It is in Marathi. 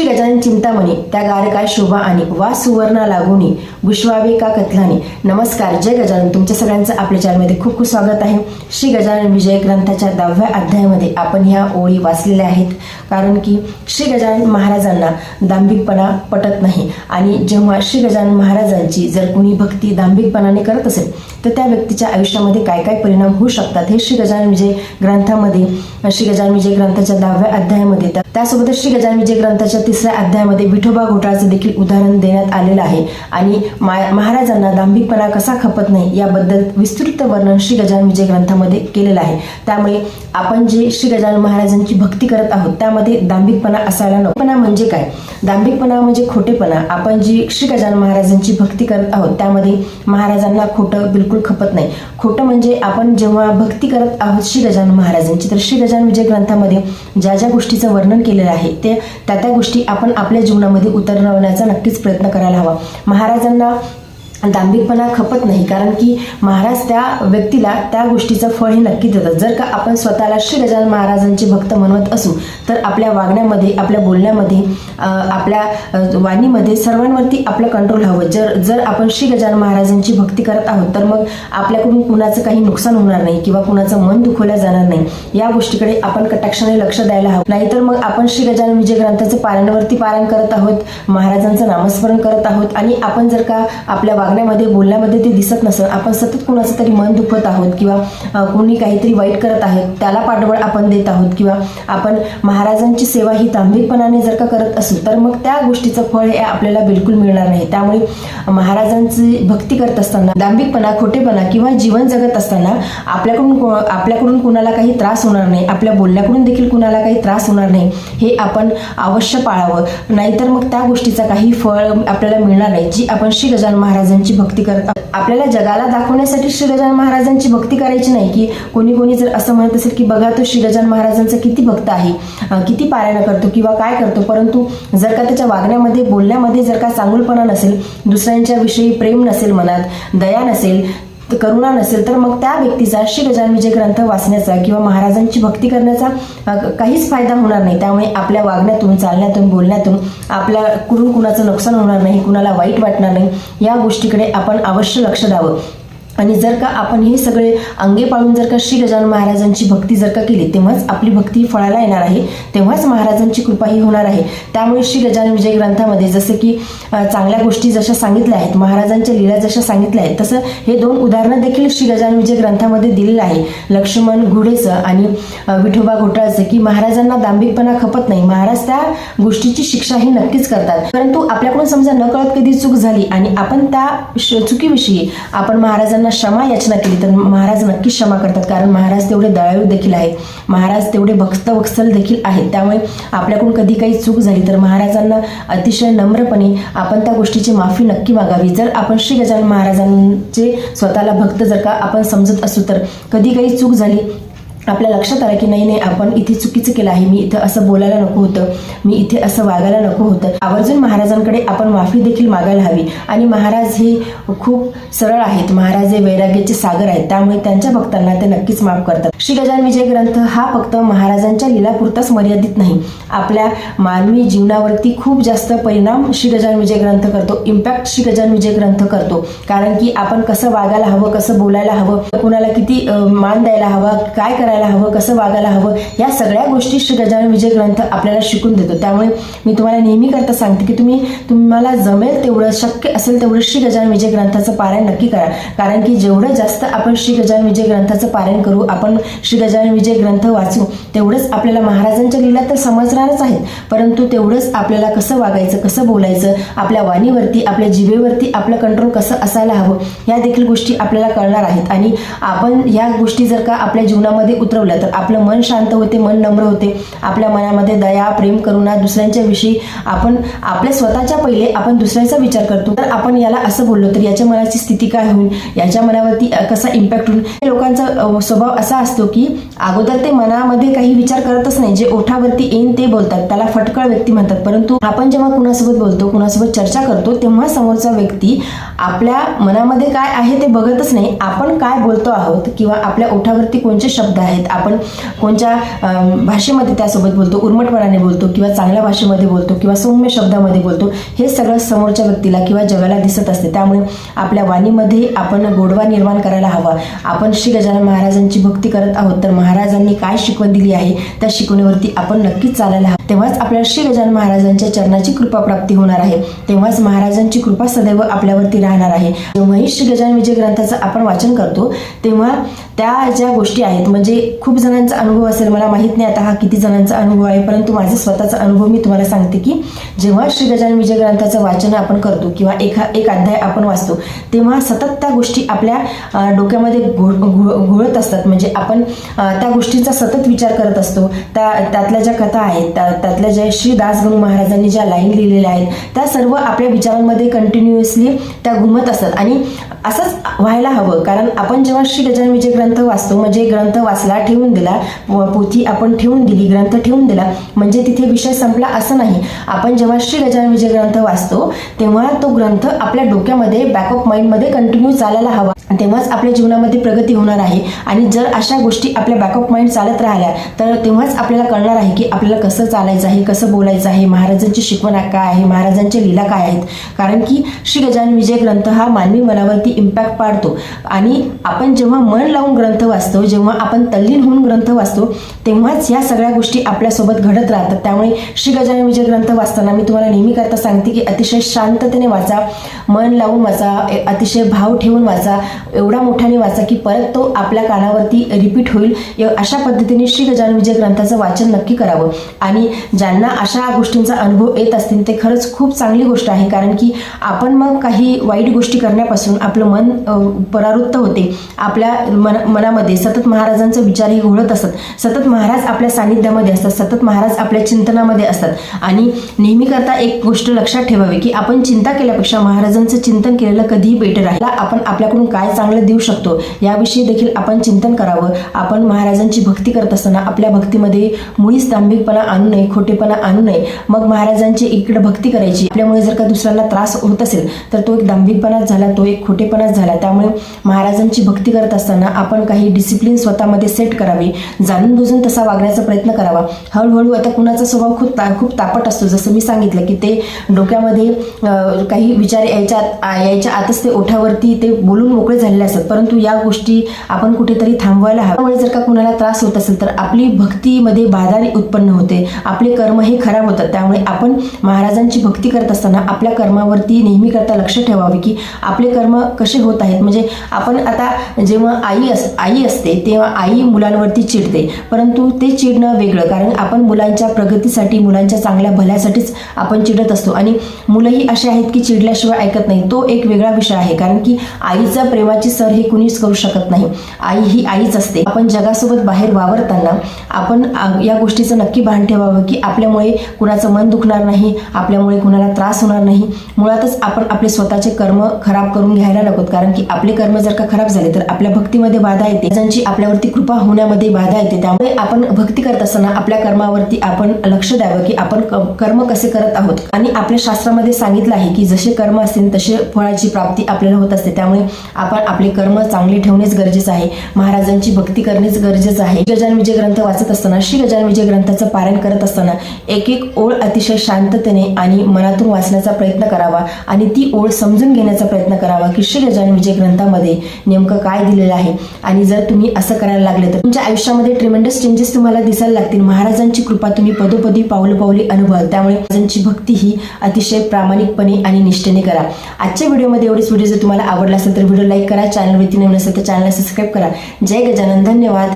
गजानन चिंतामणी त्या गार काय शोभा आणि वा सुवर्णा लागुनी गुशवावे का कथलानी। नमस्कार, जय गजानन। तुमच्या सगळ्यांचं आपल्या चॅनलमध्ये खूप खूप स्वागत आहे। श्री गजानन विजय ग्रंथाच्या 10व्या अध्यायामध्ये आपण ह्या ओळी वाचलेल्या आहेत, कारण की श्री गजानन महाराजांना दांभिकपणा पटत नाही आणि जेव्हा श्री गजानन महाराजांची जर कोणी भक्ती दांभिकपणाने करत असेल तर त्या व्यक्तीच्या आयुष्यामध्ये काय काय परिणाम होऊ शकतात हे श्री गजानन विजय ग्रंथामध्ये, श्री गजानन विजय ग्रंथाच्या 10व्या अध्यायामध्ये, त्यासोबतच श्री गजानन विजय ग्रंथाच्या 3ऱ्या अध्यायामध्ये विठोबा घोटाळाचं देखील उदाहरण देण्यात आलेलं आहे आणि महाराजांना दांभिकपणा कसा खपत नाही याबद्दल विस्तृत वर्णन श्री गजानन विजय ग्रंथामध्ये केलेलं आहे। त्यामुळे आपण जे श्री गजानन महाराजांची भक्ती करत आहोत त्यामध्ये दांभिकपणा असायला नको। म्हणजे काय? दांभिकपणा म्हणजे खोटेपणा। आपण जी श्री गजानन महाराजांची भक्ती करत आहोत त्यामध्ये महाराजांना खोटं बिलकुल खपत नाही। खोटं म्हणजे आपण जेव्हा भक्ती करत आहोत श्री गजानन महाराजांची, तर श्री गजानन विजय ग्रंथामध्ये ज्या ज्या गोष्टीचं वर्णन केलेलं आहे ते त्या गोष्टी आपण आपल्या जीवनामध्ये उतरवण्याचा नक्कीच प्रयत्न करायला हवा। महाराजांना दांभिकपणा खपत नाही, कारण की महाराज त्या व्यक्तीला त्या गोष्टीचं फळ हे नक्की देतात। जर का आपण स्वतःला श्री गजानन महाराजांचे भक्त म्हणत असू तर आपल्या वागण्यामध्ये, आपल्या बोलण्यामध्ये, आपल्या वाणीमध्ये सर्वांवरती आपलं कंट्रोल हवं। जर आपण श्री गजानन महाराजांची भक्ती करत आहोत तर मग आपल्याकडून कुणाचं काही नुकसान होणार नाही किंवा कुणाचं मन दुखवलं जाणार नाही। या गोष्टीकडे आपण कटाक्षाने लक्ष द्यायला हवं। नाहीतर मग आपण श्री गजानन विजय ग्रंथाचं पारायण करत आहोत, महाराजांचं नामस्मरण करत आहोत आणि आपण जर का आपल्या वागण्यामध्ये, बोलण्यामध्ये ते दिसत नसेल, आपण सतत कुणाचं तरी मन दुखवत आहोत किंवा कोणी काहीतरी वाईट करत आहे त्याला पाठबळ आपण देत आहोत किंवा आपण महाराजांची सेवा ही दांभिकपणाने जर का करत असू तर मग त्या गोष्टीचं फळ हे आपल्याला बिलकुल मिळणार नाही। त्यामुळे महाराजांची भक्ती करत असताना दांभिकपणा, खोटेपणा किंवा जीवन जगत असताना आपल्याकडून कुणाला काही त्रास होणार नाही, आपल्या बोलण्याकडून देखील कुणाला काही त्रास होणार नाही हे आपण अवश्य पाळावं। नाहीतर मग त्या गोष्टीचा काही फळ आपल्याला मिळणार नाही जी आपण श्री गजानन महाराजांची भक्ती करत आहोत। आपल्याला जगाला दाखवण्यासाठी श्री गजानन महाराजांची भक्ती करायची नाही की कोणी जर असं म्हणत असेल की बघा तो श्री गजानन महाराजांचा किती भक्त आहे, किती पारायण करतो किंवा काय करतो, परंतु जर का त्याच्या वागण्यामध्ये, बोलण्यामध्ये जर का चांगुलपणा नसेल, दुसऱ्यांच्या विषयी प्रेम नसेल, मनात दया नसेल, करुणा नसेल, तर मग त्या व्यक्तीचा श्री गजानन विजय ग्रंथ वाचण्याचा किंवा महाराजांची भक्ती करण्याचा काहीच फायदा होणार नाही। त्यामुळे आपल्या वागण्यातून, चालण्यातून, बोलण्यातून आपल्याकडून कुणाचं नुकसान होणार नाही, कुणाला वाईट वाटणार नाही। या गोष्टीकडे आपण अवश्य लक्ष द्यावं। आणि जर का आपण हे सगळे अंगे पाळून जर का श्री गजानन महाराजांची भक्ती जर का केली तेव्हाच आपली भक्ती फळाला येणार आहे, तेव्हाच महाराजांची कृपा ही होणार आहे। त्यामुळे श्री गजानन विजय ग्रंथामध्ये जसं की चांगल्या गोष्टी जशा सांगितल्या आहेत, महाराजांच्या लीला जशा सांगितल्या आहेत, तसं हे 2 उदाहरणं देखील श्री गजानन विजय ग्रंथामध्ये दिलेलं आहे, लक्ष्मण घोडेचं आणि विठोबा घोटाळचं, की महाराजांना दांभिकपणा खपत नाही, महाराज त्या गोष्टीची शिक्षा ही नक्कीच करतात। परंतु आपल्याकडून समजा नकळत कधी चूक झाली आणि आपण त्या चुकीविषयी आपण महाराजांना क्षमा याचना केली तर महाराज नक्की क्षमा करतात, कारण महाराज तेवढे दयाळू देखील आहेत, महाराज तेवढे भक्तवत्सल देखील आहेत। त्यामुळे आपल्याकडून कधी काही चूक झाली तर महाराजांना अतिशय नम्रपणे आपण त्या गोष्टीची माफी नक्की मागावी। जर आपण श्री गजानन महाराजांचे स्वतःला भक्त जर का आपण समजत असू तर कधी काही चूक झाली, आपल्या लक्षात आलं की नाही आपण इथे चुकीचं केलं आहे, मी इथं असं बोलायला नको होतं, मी इथे असं वागायला नको होतं, आवर्जून महाराजांकडे आपण माफी देखील मागायला हवी। आणि महाराज हे खूप सरळ आहेत, महाराज हे वैराग्याचे सागर आहेत, त्यामुळे त्यांच्या भक्तांना ते नक्कीच माफ करतात। श्री गजानन विजय ग्रंथ हा फक्त महाराजांच्या लीलापुरताच मर्यादित नाही, आपल्या मानवी जीवनावरती खूप जास्त परिणाम श्री गजानन विजय ग्रंथ करतो, इम्पॅक्ट श्री गजानन विजय ग्रंथ करतो। कारण की आपण कसं वागायला हवं, कसं बोलायला हवं, कुणाला किती मान द्यायला हवा, काय करायला हवं, कसं वागायला हवं, या सगळ्या गोष्टी श्री गजानन विजय ग्रंथ आपल्याला शिकून देतो। त्यामुळे मी तुम्हाला नेहमी करता सांगते की तुम्हाला जमेल तेवढं, शक्य असेल तेवढं श्री गजानन विजय ग्रंथाचं पारायण नक्की करा, कारण की जेवढं जास्त आपण श्री गजानन विजय ग्रंथाचं पारायण करू, आपण श्री गजानन विजय ग्रंथ वाचू, तेवढंच आपल्याला महाराजांच्या लीला तर समजणारच आहेत, परंतु तेवढंच आपल्याला कसं वागायचं, कसं बोलायचं, आपल्या वाणीवरती, आपल्या जिभेवरती आपलं कंट्रोल कसं असायला हवं, या देखील गोष्टी आपल्याला कळणार आहेत। आणि आपण ह्या गोष्टी जर का आपल्या जीवनामध्ये उतरवलं तर आपलं मन शांत होते, मन नम्र होते, आपल्या मनामध्ये दया, प्रेम, करुणा, दुसऱ्यांच्या विषयी आपण आपल्या स्वतःच्या पहिले आपण दुसऱ्याचा विचार करतो, तर आपण याला असं बोललो तर याच्या मनाची स्थिती काय होईल, याच्या मनावरती कसा इम्पॅक्ट होईल। लोकांचा स्वभाव असा असतो असतो की अगोदर ते मनामध्ये काही विचार करतच नाही, जे ओठावरती येईन ते बोलतात, त्याला फटकळ व्यक्ती म्हणतात. परंतु आपण जेव्हा कुणासोबत बोलतो, कुणासोबत चर्चा करतो, तेव्हा समोरचा व्यक्ती आपल्या मनामध्ये काय आहे ते बघतच नाही, आपण काय बोलतो आहोत किंवा आपल्या ओठावरती कोणते शब्द आहेत, आपण कोणत्या भाषेमध्ये त्यासोबत बोलतो, उर्मटपणाने बोलतो किंवा चांगल्या भाषेमध्ये बोलतो किंवा सौम्य शब्दामध्ये बोलतो, हे सगळं समोरच्या व्यक्तीला किंवा जगाला दिसत असते. त्यामुळे आपल्या वाणीमध्ये आपण गोडवा निर्माण करायला हवा. आपण श्री गजानन महाराजांची भक्ती करत आहोत, तर महाराजांनी काय शिकवण दिली आहे त्या शिकवणीवरती आपण नक्कीच चालायला हवं. तेव्हाच आपल्याला श्री गजानन महाराजांच्या चरणाची कृपा प्राप्ती होणार आहे, तेव्हाच महाराजांची कृपा सदैव आपल्यावरती राहणार आहे. जेव्हाही श्री गजानन विजय ग्रंथाचं आपण वाचन करतो तेव्हा त्या ज्या गोष्टी आहेत, म्हणजे खूप जणांचा अनुभव असेल, मला माहित नाही आता हा किती जणांचा अनुभव आहे, परंतु माझा स्वतःचा अनुभव मी तुम्हाला सांगते की जेव्हा श्री गजानन विजय ग्रंथाचं वाचन आपण करतो किंवा एक अध्याय आपण वाचतो, तेव्हा सतत त्या गोष्टी आपल्या डोक्यामध्ये घोळत असतात. म्हणजे आपण त्या गोष्टींचा सतत विचार करत असतो. त्यातल्या ज्या कथा आहेत, त्यातल्या ज्या श्री दासगणू महाराजांनी ज्या लाईन लिहिलेल्या आहेत, त्या सर्व आपल्या विचारांमध्ये कंटिन्युअसली त्या घुमत असतात. आणि असंच व्हायला हवं, कारण आपण जेव्हा श्री गजानन विजय ग्रंथ वाचतो, म्हणजे ग्रंथ वाचला, ठेवून दिला, पोथी आपण ठेवून दिली, ग्रंथ ठेवून दिला म्हणजे तिथे विषय संपला असं नाही. आपण जेव्हा श्री गजानन विजय ग्रंथ वाचतो तेव्हा तो ग्रंथ आपल्या डोक्यामध्ये, बॅक ऑफ माइंडमध्ये कंटिन्यू चालायला हवा, तेव्हाच आपल्या जीवनामध्ये प्रगती होणार आहे. आणि जर अशा गोष्टी आपल्या बॅक ऑफ माइंड चालत राहिल्या तर तेव्हाच आपल्याला कळणार आहे की आपल्याला कसं चालायचं आहे, कसं बोलायचं आहे, महाराजांची शिकवण काय आहे, महाराजांच्या लीला काय आहेत. कारण की श्री गजानन विजय ग्रंथ हा मानवी मनावरती इम्पॅक्ट पाडतो. आणि आपण जेव्हा मन लावून ग्रंथ वाचतो, जेव्हा आपण तल्लीन होऊन ग्रंथ वाचतो, तेव्हाच या सगळ्या गोष्टी आपल्यासोबत घडत राहतात. त्यामुळे श्री गजानन विजय ग्रंथ वाचताना मी तुम्हाला नेहमी करता सांगते की अतिशय शांततेने वाचा, मन लावून वाचा, अतिशय भाव ठेवून वाचा, एवढा मोठ्याने वाचा की परत तो आपल्या कानावरती रिपीट होईल. अशा पद्धतीने श्री गजानन विजय ग्रंथाचं वाचन नक्की करावं. आणि ज्यांना अशा गोष्टींचा अनुभव येत असतील ते खरंच खूप चांगली गोष्ट आहे, कारण की आपण मग काही वाईट गोष्टी करण्यापासून आपलं मन परावृत्त होते. आपल्या मनामध्ये सतत महाराजांचे विचार हे घोळत असतात, सतत महाराज आपल्या सानिध्यामध्ये असतात, सतत महाराज आपल्या चिंतनामध्ये असतात. आणि नेहमी करता एक गोष्ट लक्षात ठेवावी की आपण चिंता केल्यापेक्षा महाराजांचं चिंतन केलेलं कधीही बेटर आहे. आपण आपल्याकडून काय चांगलं देऊ शकतो याविषयी देखील आपण चिंतन करावं. आपण महाराजांची भक्ती करत असताना आपल्या भक्तीमध्ये मुळीच दांभिकपणा आणू नये, खोटेपणा आणू नये. मग महाराजांची इकडे भक्ती करायची, आपल्यामुळे जर का दुसऱ्यांना त्रास होत असेल तर तो एक दांभिकपणाच झाला, तो एक खोटेपणाच झाला. त्यामुळे महाराजांची भक्ती करत असताना आपण काही डिसिप्लिन स्वतःमध्ये सेट करावी, जाणून बुजून तसा वागण्याचा प्रयत्न करावा. हळूहळू आता कुणाचा स्वभाव खूप तापट असतो, जसं मी सांगितलं की ते डोक्यामध्ये काही विचार यायच्या आतच ते ओठावरती ते बोलून मोकळे झालेले असतात. परंतु या गोष्टी आपण कुठेतरी थांबवायला हव्या. त्यामुळे जर का कुणाला त्रास होत असेल तर आपली भक्तीमध्ये बाधा उत्पन्न होते, आपले कर्म हे खराब होतात. त्यामुळे आपण महाराजांची भक्ती करत असताना आपल्या कर्मावरती नेहमी करता लक्ष ठेवावे की आपले कर्म कसे होत आहेत. म्हणजे आपण आता जेव्हा आई असते तेव्हा आई मुलांवरती चिडते, परंतु ते चिडणं वेगळं, कारण आपण मुलांच्या प्रगतीसाठी, मुलांच्या चांगल्या भल्यासाठीच आपण चिडत असतो. आणि मुलंही असे आहेत की चिडल्याशिवाय ऐकत नाही, तो एक वेगळा विषय आहे. कारण की आईचा प्रेमाची सर हे कुणीच करू शकत नाही, आई ही आईच असते. आपण जगासोबत बाहेर वावरताना आपण या गोष्टीचं नक्की भान ठेवावं की आपल्यामुळे कुणाचं मन दुखणार नाही, आपल्यामुळे कुणाला त्रास होणार नाही. मुळातच आपण आपले स्वतःचे कर्म खराब करून घ्यायला नकोत, कारण की आपले कर्म जर का खराब झाले तर आपल्या भक्तीमध्ये बाधा येते, ज्यांची आपल्यावरती कृपा होण्यामध्ये बाधा येते. त्यामुळे आपण भक्ती करत असताना आपल्या कर्मावरती आपण लक्ष द्यावं की आपण कर्म कसे करत आहोत. आणि आपल्या शास्त्रामध्ये सांगितलं आहे की जसे कर्म असतील तसे फळाची प्राप्ती आपल्याला होत असते. त्यामुळे आपण आपले कर्म चांगले ठेवणेच गरजेचं आहे, महाराजांची भक्ती करणेच गरजेचं आहे. गजानन विजय ग्रंथ वाचत असताना, श्री गजानन विजय ग्रंथाचं पारायण करत असताना एक एक ओळ अतिशय शांततेने आणि मनातून वाचण्याचा प्रयत्न करावा आणि ती ओळ समजून घेण्याचा प्रयत्न करावा की श्री गजानन विजय ग्रंथामध्ये नेमकं काय दिलेलं आहे. आणि जर तुम्ही असं करायला लागले तर तुमच्या आयुष्यामध्ये ट्रिमेंडस चेंजेस तुम्हाला दिसायला लागतील. महाराजांची कृपा तुम्ही पदोपदी पावलोपावली अनुभवाल. त्यामुळे महाराजांची भक्ती ही अतिशय प्रामाणिकपणे आणि निष्ठेने करा. आजच्या व्हिडिओमध्ये एवढीच. व्हिडिओ जर तुम्हाला आवडला असेल तर व्हिडिओ लाईक करा, चॅनलवरती नवीन असेल तर चॅनलला सबस्क्राईब करा. जय गजानन, धन्यवाद.